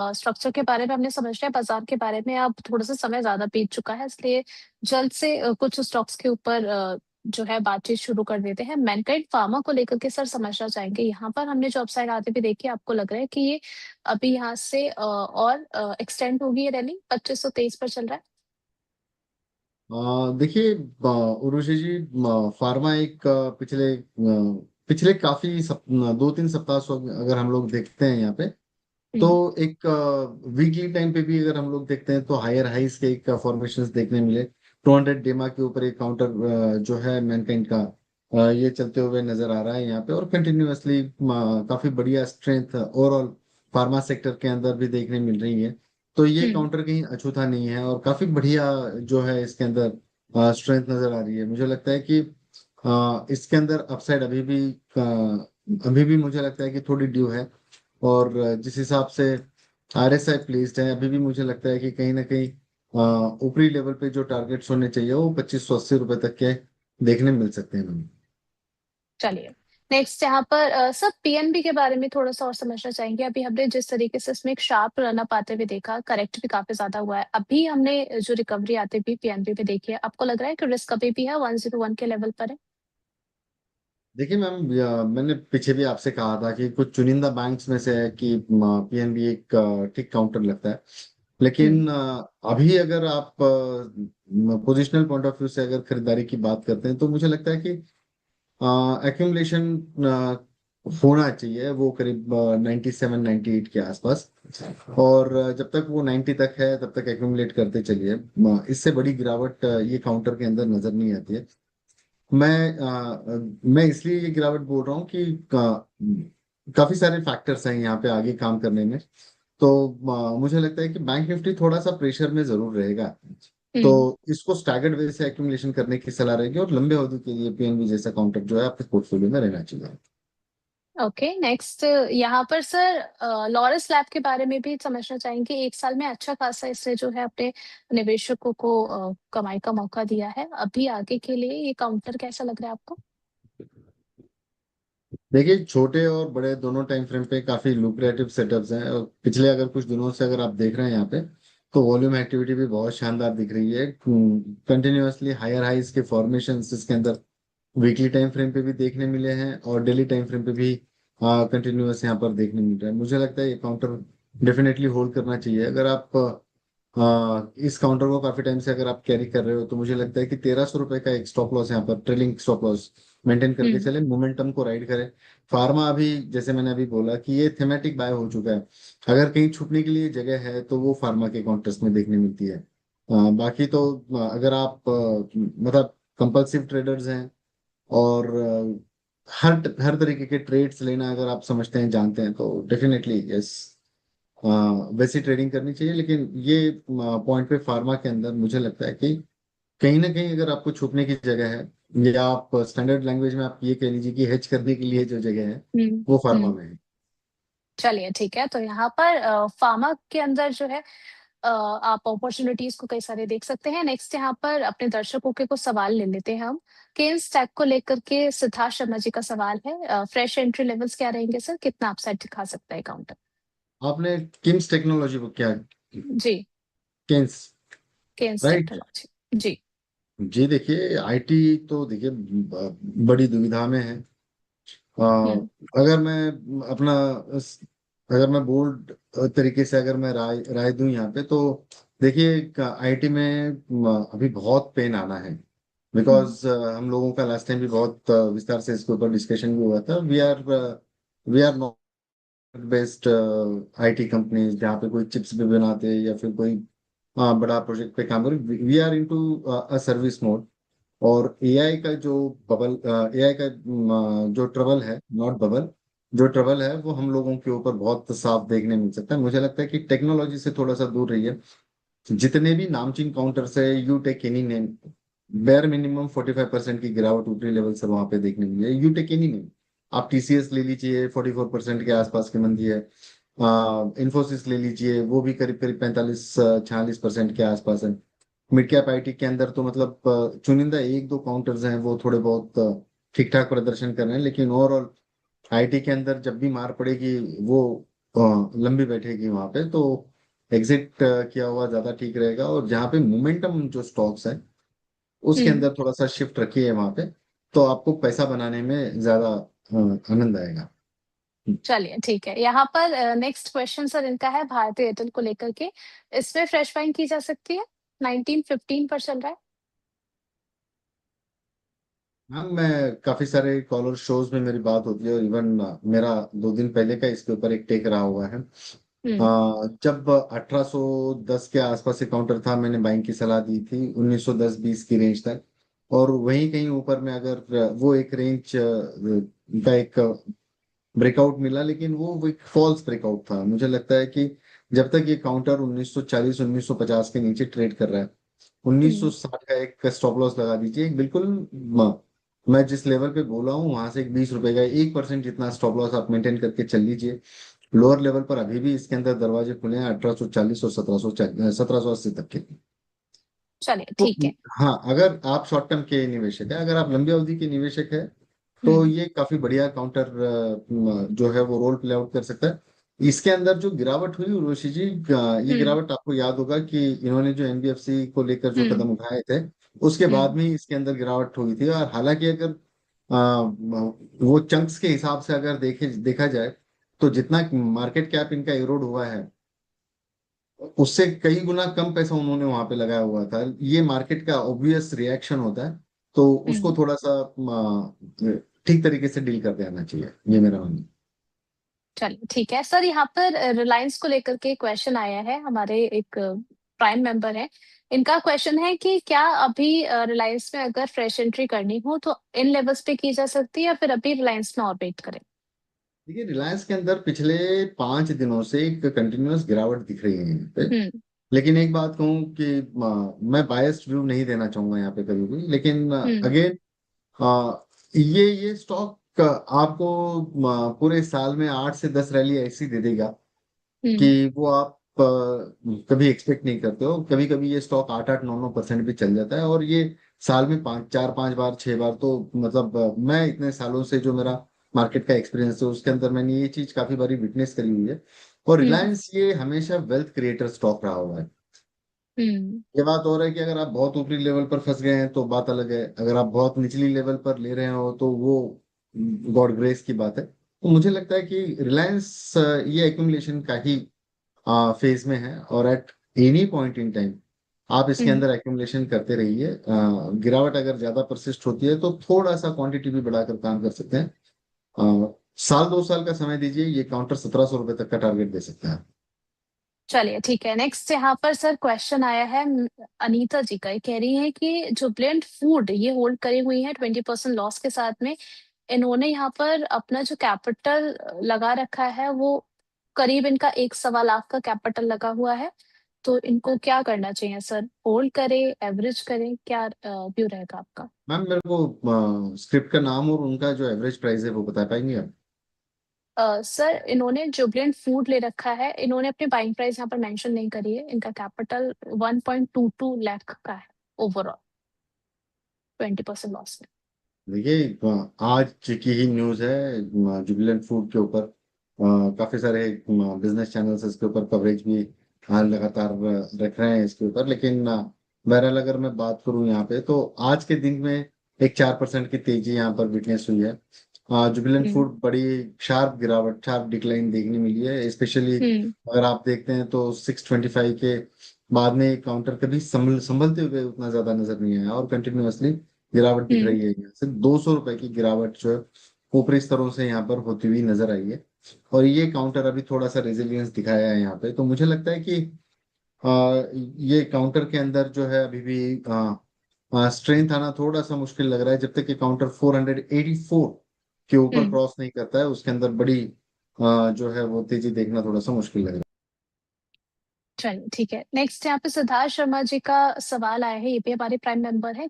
Structure के बारे में हमने समझ लिया, बाजार के बारे में अब थोड़ा सा समय ज्यादा बीत चुका है, इसलिए जल्द से कुछ स्टॉक्स के ऊपर जो है बातचीत शुरू कर देते हैं। मैनकाइंड फार्मा को लेकर के सर समझना चाहेंगे, यहाँ पर हमने जो अपसाइड आते भी देखी, आपको लग रहा है कि ये अभी यहाँ से और एक्सटेंड होगी ये रैली? 2523 पर चल रहा है। देखिए उर्वशी जी, फार्मा एक पिछले काफी 2-3 सप्ताह से अगर हम लोग देखते हैं यहाँ पे, तो हम्म। एक वीकली टाइम पे भी अगर हम लोग देखते हैं तो हायर हाइस के एक फॉर्मेशंस देखने मिले। 200 डेमा के ऊपर एक काउंटर जो है मैनकाइंड का, ये चलते हुए नजर आ रहा है यहाँ पे, और कंटिन्यूअसली काफी बढ़िया स्ट्रेंथ ओवरऑल फार्मा सेक्टर के अंदर भी देखने मिल रही है। तो ये हम्म। काउंटर कहीं अछूता नहीं है और काफी बढ़िया जो है इसके अंदर स्ट्रेंथ नजर आ रही है। मुझे लगता है कि इसके अंदर अपसाइड अभी भी मुझे लगता है कि थोड़ी ड्यू है। और जिस हिसाब से आरएसआई प्लेस्ड है, अभी भी मुझे लगता है कि कहीं ना कहीं ऊपरी लेवल पे जो टारगेट्स होने चाहिए वो 2580 रुपए तक के देखने मिल सकते हैं हमें। चलिए, नेक्स्ट यहाँ पर सर पीएनबी के बारे में थोड़ा सा और समझना चाहेंगे। अभी हमने जिस तरीके से इसमें एक शार्प रन अप आते हुए देखा, करेक्ट भी काफी ज्यादा हुआ है, अभी हमने जो रिकवरी आते भी पीएनबी पे देखी है, आपको लग रहा है कि रिस्क अभी भी है 101 के लेवल पर है? देखिए मैम, मैंने पीछे भी आपसे कहा था कि कुछ चुनिंदा बैंक्स में से है कि पीएनबी एक ठीक काउंटर लगता है। हम्म। लेकिन अभी अगर आप पोजिशनल पॉइंट ऑफ व्यू से अगर खरीदारी की बात करते हैं तो मुझे लगता है कि एक्यूमुलेशन होना चाहिए वो करीब 97-98 के आसपास। और जब तक वो 90 तक है तब तक एक्यूमुलेट करते चलिए। इससे बड़ी गिरावट ये काउंटर के अंदर नजर नहीं आती है। मैं इसलिए ये गिरावट बोल रहा हूँ कि काफी सारे फैक्टर्स हैं यहाँ पे आगे काम करने में। तो मुझे लगता है कि बैंक निफ्टी थोड़ा सा प्रेशर में जरूर रहेगा। तो हम्म। इसको स्टैगर्ड वे से एक्यूमुलेशन करने की सलाह रहेगी और लंबे अवधि के लिए पीएनबी जैसा काउंटर जो है आपके पोर्टफोलियो में रहना चाहिए। ओके, नेक्स्ट यहाँ पर सर लॉरस लैब के बारे में भी समझना चाहेंगे। एक साल में अच्छा खासा इससे जो है अपने निवेशकों को कमाई का मौका दिया है, अभी आगे के लिए ये काउंटर कैसा लग रहा है आपको? देखिए, छोटे और बड़े दोनों टाइम फ्रेम पे काफी लुक्रेटिव सेटअप्स हैं, और पिछले अगर कुछ दिनों से अगर आप देख रहे हैं यहाँ पे, तो वॉल्यूम एक्टिविटी भी बहुत शानदार दिख रही है। कंटिन्यूअसली हायर हाइज के फॉर्मेशन इसके अंदर वीकली टाइम फ्रेम पे भी देखने मिले हैं और डेली टाइम फ्रेम पे भी कंटिन्यूअस यहाँ पर देखने मिल रहा है। मुझे लगता है ये काउंटर डेफिनेटली होल्ड करना चाहिए। अगर आप इस काउंटर को काफी टाइम से अगर आप कैरी कर रहे हो तो मुझे लगता है कि 1300 रुपए का एक स्टॉप लॉस यहाँ पर, ट्रेलिंग स्टॉप लॉस मेंटेन करके हम्म। चले, मोमेंटम को राइड करें। फार्मा अभी जैसे मैंने अभी बोला कि ये थेमेटिक बाय हो चुका है। अगर कहीं छुपने के लिए जगह है तो वो फार्मा के काउंटर्स में देखने मिलती है। बाकी तो अगर आप मतलब कंपल्सिव ट्रेडर्स हैं और हर तरीके के ट्रेड्स लेना अगर आप समझते हैं जानते हैं तो डेफिनेटली यस, वैसी ट्रेडिंग करनी चाहिए। लेकिन ये पॉइंट पे फार्मा के अंदर मुझे लगता है कि कहीं ना कहीं अगर आपको छुपने की जगह है, या आप स्टैंडर्ड लैंग्वेज में आप ये कह लीजिए कि हेज करने के लिए जो जगह है हम्म। वो फार्मा हम्म। में है। चलिए ठीक है, तो यहाँ पर फार्मा के अंदर जो है आप अपॉर्चुनिटीज को कई सारे देख सकते हैं। नेक्स्ट यहाँ पर अपने दर्शकों के कुछ सवाल ले लेते हैं हम। केन स्टैक को लेकर के सिद्धार्थ शर्मा जी का सवाल है, फ्रेश एंट्री लेवल्स क्या रहेंगे सर, कितना अपसाइड दिखा सकता है काउंटर? आपने किम्स टेक्नोलॉजी को क्या, जी। केन्स, केन्स राइट? टेक्नोलॉजी। जी। जी देखिए, आईटी तो देखिए बड़ी दुविधा में है। अ, हम्म। अगर मैं अपना अगर मैं बोल्ड तरीके से अगर मैं राय राय दूं यहाँ पे, तो देखिए आईटी में अभी बहुत पेन आना है। हम्म। बिकॉज हम लोगों का लास्ट टाइम भी बहुत विस्तार से इसके ऊपर डिस्कशन भी हुआ था। We are not based IT companies जहाँ पे कोई चिप्स भी बनाते हैं या फिर कोई बड़ा प्रोजेक्ट पे काम करे। We are into a service mode. और एआई का जो बबल, एआई का जो ट्रबल है, नॉट बबल, जो ट्रबल है वो हम लोगों के ऊपर बहुत साफ देखने मिल सकता है। मुझे लगता है कि टेक्नोलॉजी से थोड़ा सा दूर रहिए। जितने भी नामचीन काउंटर्स है, you take any name, bare minimum 45% की गिरावट ऊपरी लेवल से वहां पे देखने मिली है। यू टेक एनी नेम, आप टीसीएस ले लीजिए, 44% के आसपास की मंदी है। इन्फोसिस ले लीजिए, वो भी करीब करीब 45-46% के आसपास है। मिड कैप आईटी के अंदर तो मतलब चुनिंदा एक दो काउंटर्स हैं वो थोड़े बहुत ठीक ठाक प्रदर्शन कर रहे हैं, लेकिन ओवरऑल आईटी के अंदर जब भी मार पड़ेगी वो लंबी बैठेगी वहां पे, तो एग्जिट किया हुआ ज्यादा ठीक रहेगा। और जहाँ पे मोमेंटम जो स्टॉक्स है उसके हम्म। अंदर थोड़ा सा शिफ्ट रखिए वहां पे, तो आपको पैसा बनाने में ज्यादा आनंद आएगा। चलिए ठीक है, यहाँ पर नेक्स्ट क्वेश्चन सर इनका है भारतीय एयरटेल को लेकर के। इसमें फ्रेश बाइंग की जा सकती है, 1915 पर चल रहा है। हाँ, मैं काफी सारे कॉलर शोज में मेरी बात होती है, और इवन मेरा 2 दिन पहले का इसके ऊपर एक टेक रहा हुआ है। हम्म। जब 1810 के आसपास एक काउंटर था, मैंने बाइंग की सलाह दी थी 1910-20 की रेंज तक। और वहीं कहीं ऊपर में अगर वो एक रेंज का एक ब्रेकआउट मिला, लेकिन वो एक फॉल्स ब्रेकआउट था। मुझे लगता है कि जब तक ये काउंटर 1940 1950 के नीचे ट्रेड कर रहा है, हम्म। 1960 का एक स्टॉप लॉस लगा दीजिए। बिल्कुल मैं जिस लेवल पे बोला हूँ वहां से एक 20 रुपए का 1% जितना स्टॉप लॉस आप मेंटेन करके चल लीजिए। लोअर लेवल पर अभी भी इसके अंदर दरवाजे खुले हैं 1840 और 1780 तक के। चलिए तो ठीक है। हाँ, अगर आप शॉर्ट टर्म के निवेशक है, अगर आप लंबी अवधि के निवेशक है, तो हम्म। ये काफी बढ़िया काउंटर जो है वो रोल प्ले आउट कर सकता है। इसके अंदर जो गिरावट हुई उर्वशी जी, ये हम्म। गिरावट आपको याद होगा कि इन्होंने जो एनबीएफसी को लेकर जो हम्म। कदम उठाए थे, उसके बाद हम्म। में ही इसके अंदर गिरावट हुई थी। और हालांकि अगर वो चंक्स के हिसाब से अगर देखा जाए, तो जितना मार्केट कैप इनका इरोड हुआ है, उससे कई गुना कम पैसा उन्होंने वहां पे लगाया हुआ था। ये मार्केट का ऑब्वियस रिएक्शन होता है, तो उसको हम्म। थोड़ा सा ठीक तरीके से डील कर देना चाहिए, ये मेरा मानना है। चलिए ठीक है सर, यहाँ पर रिलायंस को लेकर के क्वेश्चन आया है, हमारे एक प्राइम मेंबर है। इनका क्वेश्चन है कि क्या अभी रिलायंस में अगर फ्रेश एंट्री करनी हो तो इन लेवल्स पे की जा सकती है, या फिर अभी रिलायंस में और वेट करें। देखिए, रिलायंस के अंदर पिछले 5 दिनों से एक कंटिन्यूअस गिरावट दिख रही है यहाँ पे। हम्म। लेकिन एक बात कहूँ कि मैं बायस्ड व्यू नहीं देना चाहूंगा यहाँ पे कभी भी, लेकिन हम्म। अगेन ये स्टॉक आपको पूरे साल में 8 से 10 रैली ऐसी दे देगा हम्म। कि वो आप कभी एक्सपेक्ट नहीं करते हो। कभी कभी ये स्टॉक 8-8 9-9% भी चल जाता है, और ये साल में 5 4 5 बार 6 बार तो मतलब मैं इतने सालों से जो मेरा मार्केट का एक्सपीरियंस है उसके अंदर मैंने ये चीज काफी बारी विटनेस करी हुई है। और हम्म। रिलायंस ये हमेशा वेल्थ क्रिएटर स्टॉक रहा हुआ है। हम्म। ये बात और है कि अगर आप बहुत ऊपरी लेवल पर फंस गए हैं तो बात अलग है, अगर आप बहुत निचली लेवल पर ले रहे हो तो वो गॉड ग्रेस की बात है। तो मुझे लगता है कि रिलायंस ये एक्यूमुलेशन का ही फेज में है, और at any point in time आप इसके हम्म। अंदर एक्यूमुलेशन करते रहिए। गिरावट अगर ज्यादा परसिस्ट होती है तो थोड़ा सा क्वांटिटी भी बढ़ाकर काम कर सकते हैं। साल 2 साल का समय दीजिए, ये काउंटर 1700 रुपए तक का टारगेट दे सकते हैं। चलिए ठीक है, नेक्स्ट यहाँ पर सर क्वेश्चन आया है अनीता जी का। ये कह रही है कि जो ब्लेंड फूड ये होल्ड करी हुई है 20% लॉस के साथ में, इन्होंने यहाँ पर अपना जो कैपिटल लगा रखा है वो करीब इनका 1 सवा लाख का कैपिटल लगा हुआ है। तो इनको क्या करना चाहिए सर, होल्ड करें, एवरेज करें, क्या व्यू रहेगा आपका। मैम, मेरे को स्क्रिप्ट का नाम और उनका जो एवरेज प्राइस है वो बता पाएंगे आप? सर इन्होंने जुबलेंट फूड ले रखा है, इन्होंने अपनी बाइंग प्राइस यहाँ पर मेंशन नहीं करी है, इनका कैपिटल 1.22 लाख का है ओवरऑल, 20% लॉस में। देखिए, आज की ही न्यूज़ है जुबिलेंट फूड के ऊपर। काफी सारे बिजनेस चैनल्स इसके ऊपर कवरेज भी लगातार रख रहे हैं इसके ऊपर। लेकिन बहरहाल अगर मैं बात करूं यहाँ पे, तो आज के दिन में एक 4% की तेजी यहाँ पर विटनेस हुई है। जुबिलेंट हम्म। फूड बड़ी शार्प गिरावट, शार्प डिक्लाइन देखने मिली है। स्पेशली हम्म। अगर आप देखते हैं तो 625 के बाद में काउंटर कभी संभलते हुए उतना ज्यादा नजर नहीं आया, और कंटिन्यूअसली गिरावट दिख हम्म। रही है। यहाँ से 200 रुपए की गिरावट जो है ऊपरी स्तरों से यहाँ पर होती हुई नजर आई है। और ये काउंटर अभी थोड़ा सा रेजिलियंस दिखाया है यहाँ पे। तो मुझे लगता है कि ये काउंटर के अंदर जो है अभी भी स्ट्रेंथ आना थोड़ा सा मुश्किल लग रहा है। जब तक कि काउंटर 484 के ऊपर हम्म। क्रॉस नहीं करता है, उसके अंदर बड़ी जो है वो तेजी देखना थोड़ा सा मुश्किल लग रहा है। चलिए ठीक है, नेक्स्ट यहाँ पे सिद्धार्थ शर्मा जी का सवाल आया है, ये भी हमारे प्राइम मेंबर है।